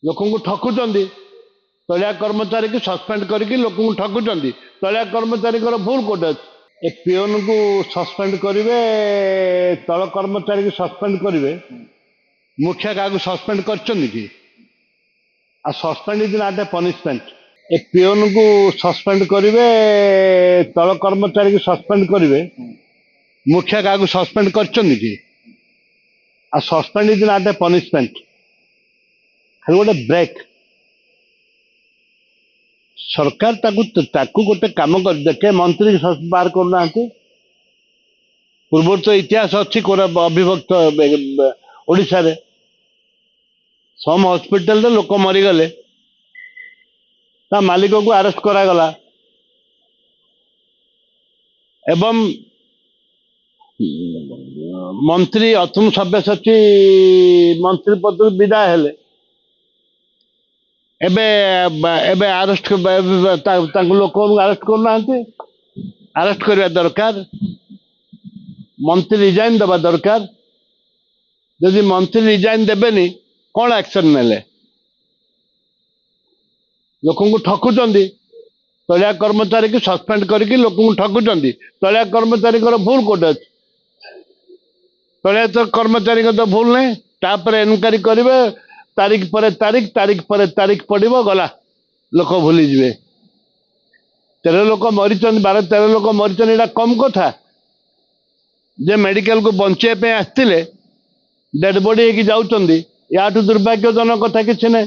ଲୋକଙ୍କୁ ଠକୁଛନ୍ତି। ତଳିଆ कर्मचारी की सस्पेंड करके लोक ठकुंट तलिया कर्मचारी भूल कोटे अच्छे ए पीओन को सस्पेंड करेंगे तल कर्मचारी की सस्पेंड करेंगे मुखिया क्या सस्पेंड कर suspend is not a punishment A peon को सस्पेंड करेंगे तल कर्मचारी की सस्पेंड करेंगे मुखिया क्या सस्पेंड कर suspend is not a punishment खाली गोटे ब्रेक सरकार ताकू गोटे कम कर देखे मंत्री बाहर करना पूर्व तो इतिहास अच्छी अविभक्त ओडिशा रे सम हॉस्पिटल रे लोक मरीगले ता मालिक को अरेस्ट करागला एवं मंत्री अतुल सब्यसाची मंत्री पद विदाय हेले एबे एबे अरेस्ट लोक अरेस्ट करना अरेस्ट करवा दरकार मंत्री रिजाइन दबा दरकार जदि मंत्री रिजाइन देबेनी कौन एक्शन नेले लोक ठकुंट तलिया कर्मचारी की सस्पेंड करके लोक ठकुंट तलिया कर्मचारी भूल कोटे अच्छे तलिया तो कर्मचारी तो भूल नहीं तापर एनक्वारी करेंगे तारीख पर तारीख पड़ो गला लोक भूली जे 13 लोक मरी 12-13 लोक मरी कम कथा जे मेडिकल को बचाई आसते डेड बॉडी जाऊँ या दुर्भाग्यजनक कथा किसी ना